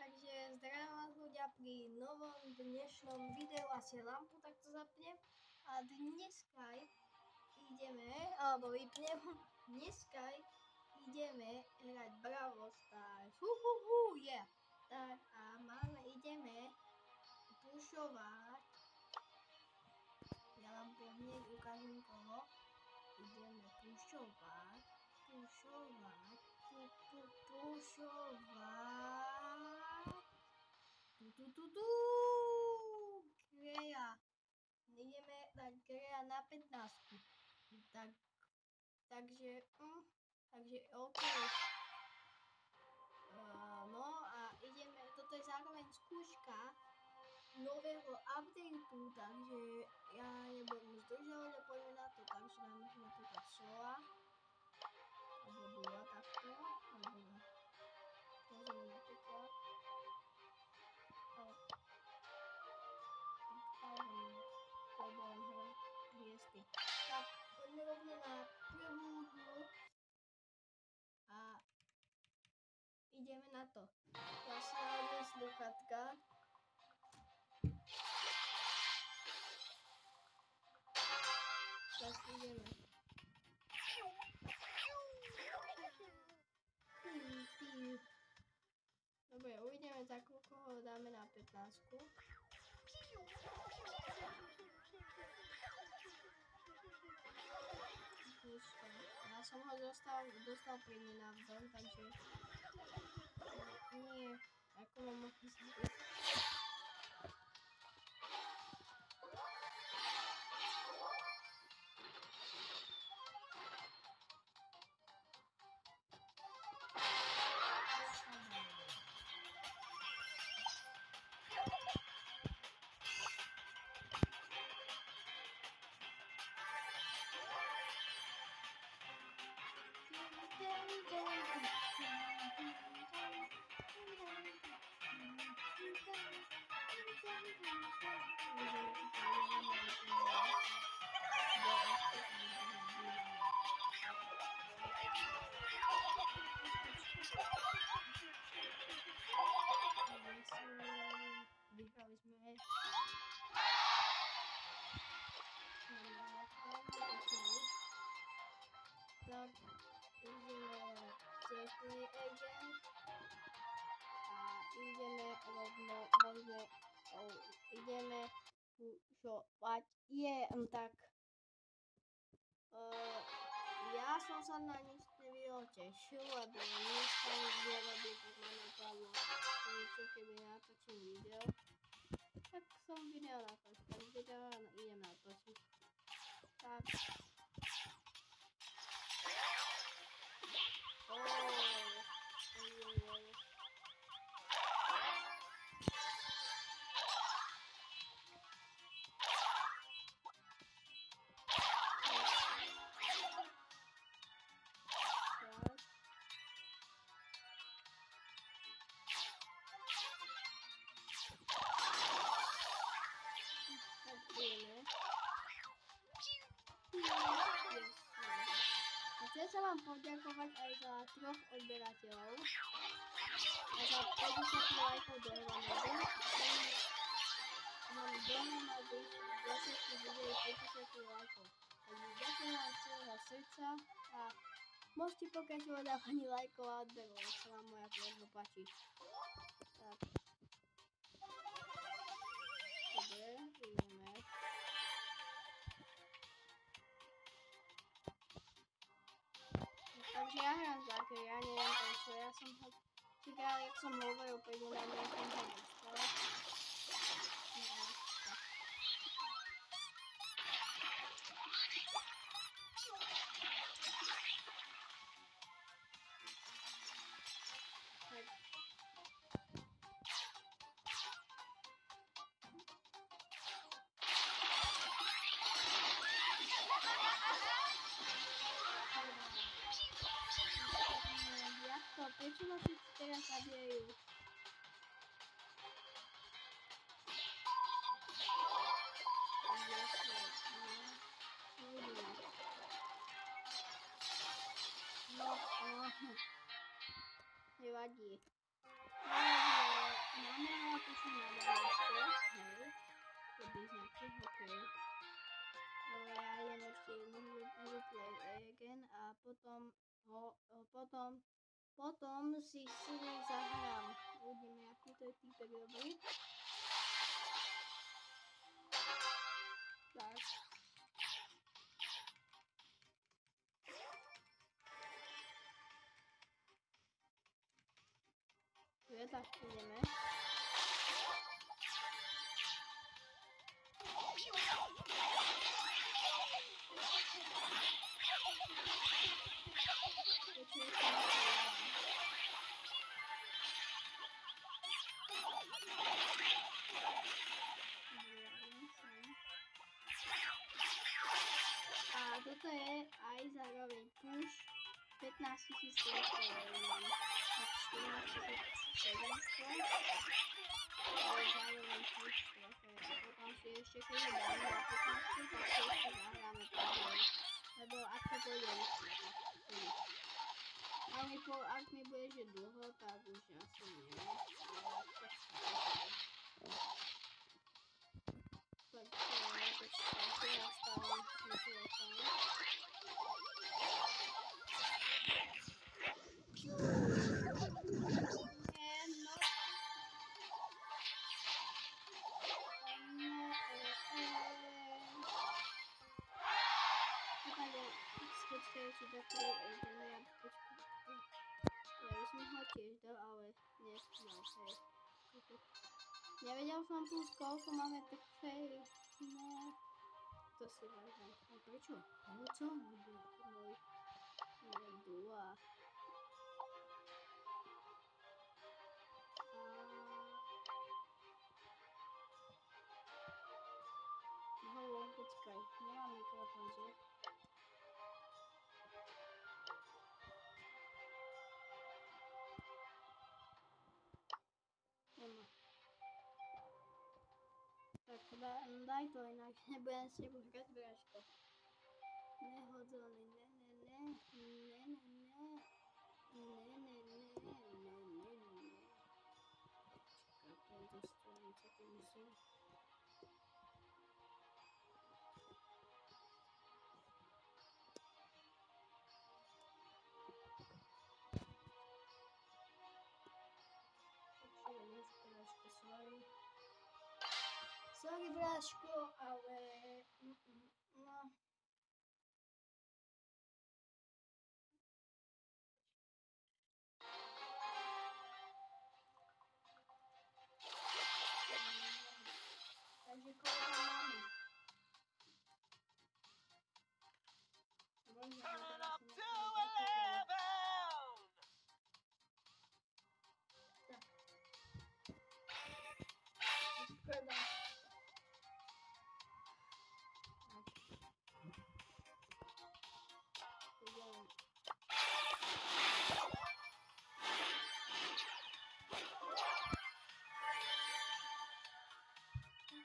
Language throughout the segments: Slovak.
Takže zdravím vás ľudia pri novom dnešnom videu, asi lampu takto zapnem a dneska ideme, alebo vypnem, dneska ideme hrať Brawl Stars, yeah. Tak a ideme pušovať, ja vám hneď ukážem koho, ideme pušovať, Greja. Ideme dať Greja na 15. Takže OK. No a ideme, toto je zároveň skúška nového updateu, takže ja nebudem zdržovať a poďme na to, takže dáme si napríklad Sola. Alebo Dua takto, alebo pozrieme napríklad. Hviezdy. Tak, poďme rovno na prvú hru a ideme na to. Ja si nájdem sluchatka. Tak ideme. Dobre, uvidíme za koho dáme na 15. Ja som ho dostal pri nenávdom, takže nie, ako mám mohli zbyť. Vyhrali sme. Tak, ideme Jeffrey Agent a ideme rovno, ideme pušovať. Tak ja som sa na nič tešil, lebo dneska nerobím, tak ma napadlo niečo, keby natočím video. Tak som video idem natočiť. Tak. Chcem sa vám poďakovať aj za 3 odberateľov a za 50 lajkov do Evanedu. mám dohromady 20 videí 50 lajkov. Takže ďakujem vám z celého srdca a môžete pokračovať dávanie lajkov a odberov, ak sa vám moja tvorba páči. Tak. Dobre, ideme. Takže ja hrám také, ja neviem prečo, ja som ho... Čiže, jak som hovoril, pôjde na mňa som ho dostal. Prečo ma všetci teraz zabijajú? Nevadí. Máme ho tu na dávačke, hej. To by značky, okej. Ale ja idem ešte jednu replay again a potom si silný zahrám. Uvidíme, aký to je týpek dobrý. Tak. Tak ideme. A toto je aj zároveň push 15 000 mám 14 700 ale zároveň push trochu a potom si ešte keď dáme na 15 tak si ešte zahráme pár lebo ak to pôjde rýchlo tak ak mi bude že dlho tak už asi nie tak počkajte ja stávam mikrofón. Počkajte, taký ja by som ho tiež dal, ale nesmal, hej. Nevedel som plus koľko máme trofej, no. To si vážim. A prečo? No čo? Môj nedula. Haló, počkaj, nemám mikrofón, že? Nemá. Tak daj to inak, nebudem s tebou hrať bráško. Nehodzelný, ne. Čakaj, tento stranice, to myslím. Sorry bráško, ale no. Takže koľko máme? Turn up to 11! Pardon.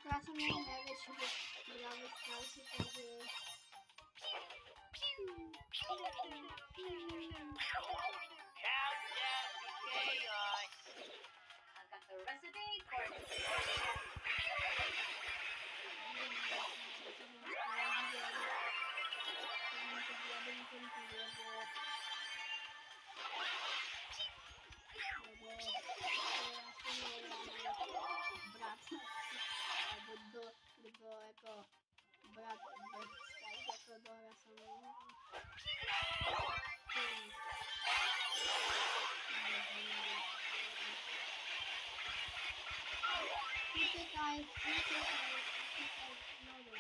Ja som nie najväčší bravý stavci, takže... Countdown to chaos. I've got the recipe for Brat, alebo kto ako brat Skype, ako dohra sa mnou. Utekaj, nodu.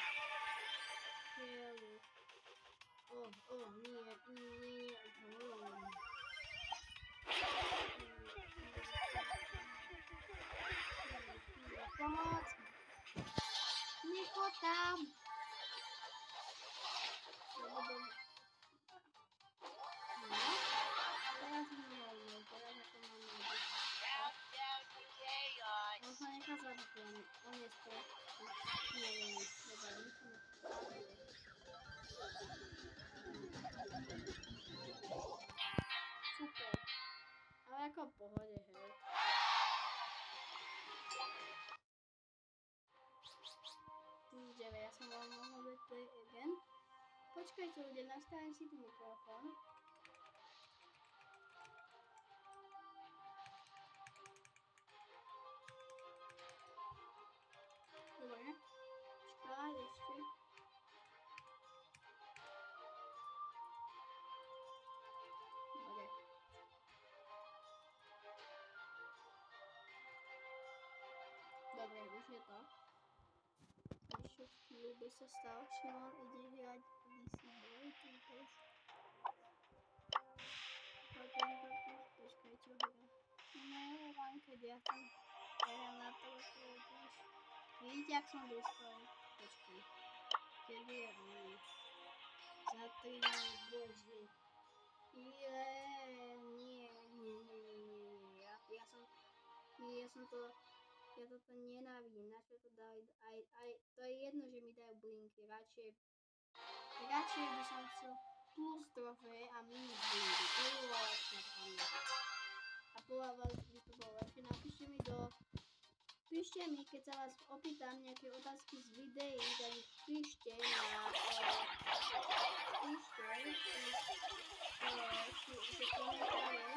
Keľu. Nie. Pomoc! Niko tam! Teraz mi wolno, teraz ako mam nadzieję. Można nie kazać ten, on jest to, nie wiem, chyba nic nie pokazuje. Super, ale jako w pochodzie, hej. Idziemy, ja sam mam mohol play again. Počkajte ľudia, nastavím si tu mikrofón. Dobre, počkaj ešte. Dobre. Dobre, už je to. Ešte v chvíli by sa stal, Šimon ide hrať DC Boy, ten pes. Počkaj, čo hra? Ne, ranked, ja tam hrám na telefóne tiež. Vidíte, jak som dospel? Počkaj. Kedy je on? Za 3 dní, bože. Nie. Ja toto nenávidím. Na čo to dali? Aj to je jedno, že mi dajú blinky. Radšej by som chcel plus trofeje a minus blinky. To by bolo lepšie pre mňa. A podľa vás by to bolo lepšie. Píšte mi, keď sa vás opýtam nejaké otázky z videí, tak ich píšte na komentáre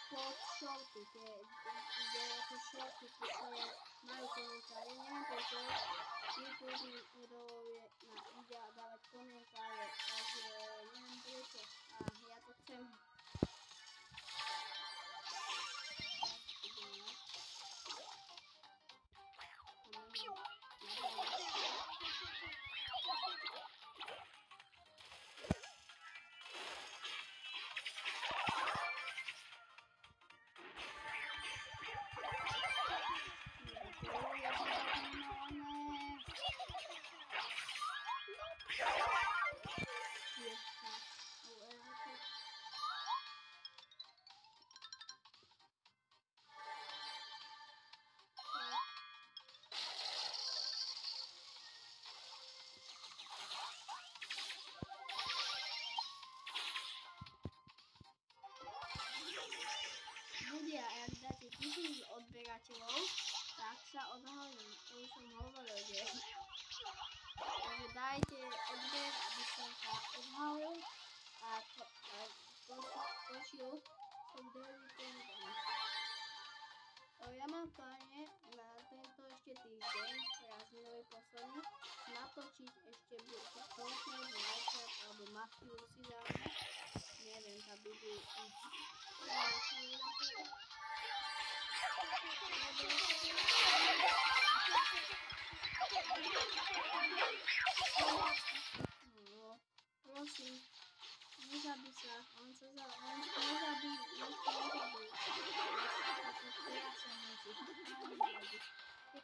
pod shorty, kde ako shorty, ktoré majú komentáre. Neviem prečo YouTube mi nedovoluje dávať komentáre, takže neviem prečo. A ja to chcem. Ľudia, ak dáte 1000 odberateľov, tak sa odhalím. To už som hovoril, že. Takže dajte odber, aby som sa odhalil a točil som druhý kontent. Ja mám v pláne na tento ešte týždeň, prázdninový posledný, natočiť ešte Fortnite, Minecraft alebo Mafiu si dáme. Neviem, tá Bibi. No, prosím, nezabij sa, on nezabij, ešte nezabij. Ja som musí.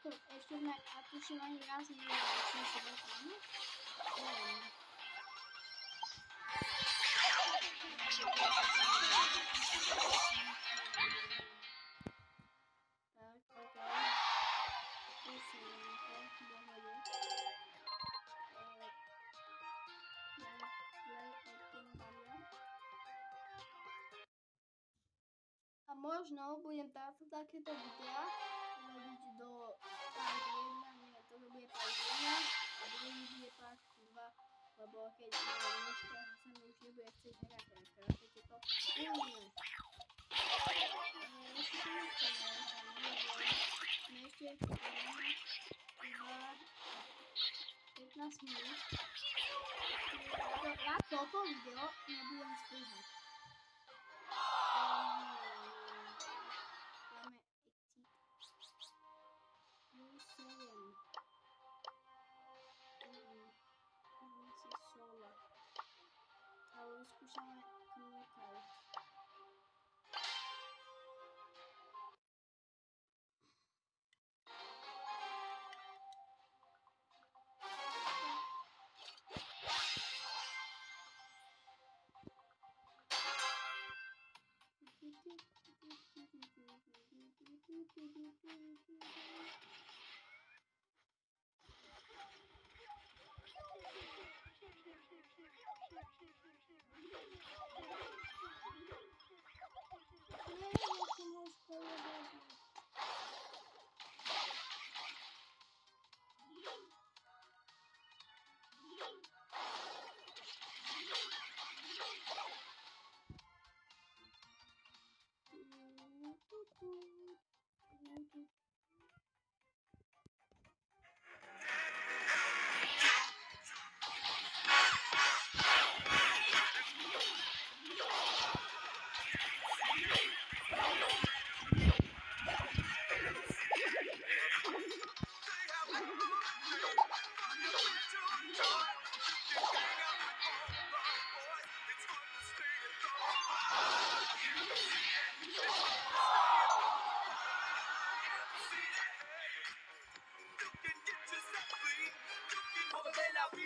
Ešte sme, a tuším ani raz nevedeli, čo si dokáme. Neviem. Tak, ok. Usuniem to, pohode. Play open dám. A možno budem takéto videá robiť do tak 1 toto bude part 1 a druhý bude part 2, lebo keď dneska sa mi už nebude chcieť hrať, tak chápete to? Ešte 15 minút. Ja toto video nebudem strihať. Dáme exit. Plus 7. Dáme si sola. Ale skúšame knockout.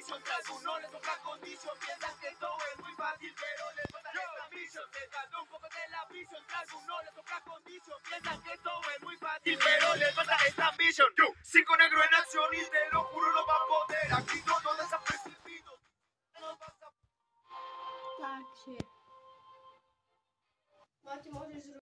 Que algunos les toca condición, piensan que todo es muy fácil, pero les falta esta ambición. Se trata un poco de la visión, que algunos les toca condición, piensan que todo es muy fácil, pero les falta esta ambición. Yo, 5 negros en acción y te lo juro no va a poder, aquí todo desapercibido. Takže. Máte, môžeš zrobiť.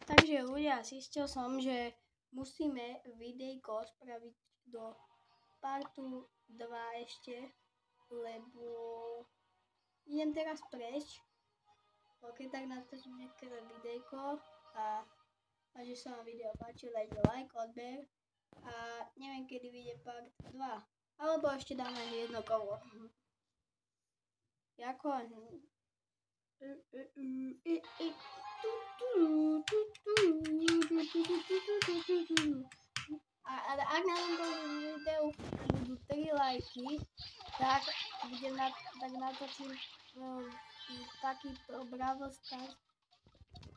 Takže ľudia, zistil som, že musíme videjko spraviť do partu 2 ešte, lebo idem teraz preč. Ok, tak natočím nejaké videjko a že sa vám video páčilo, dajte like, odber a neviem kedy vyjde part 2, alebo ešte dáme jedno kolo. Jako ale ak na tomto videu budú 3 lajky, tak natočím taký Brawl Stars,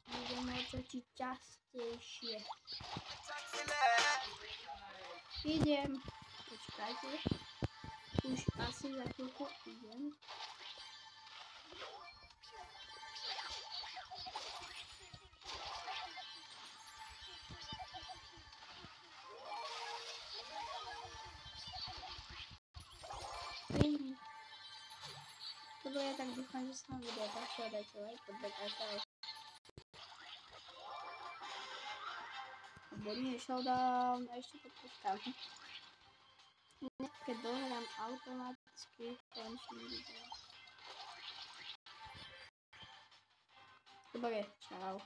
budem natočiť častejšie. Idem, počkajte, už asi za chvíľku idem. Dobre, tak dúfam, že sa vám video páčilo, dajte like, odber a čau. Alebo nie, showdown, a ešte to počkám. Keď dohrám automaticky, končím video. Dobre, čau.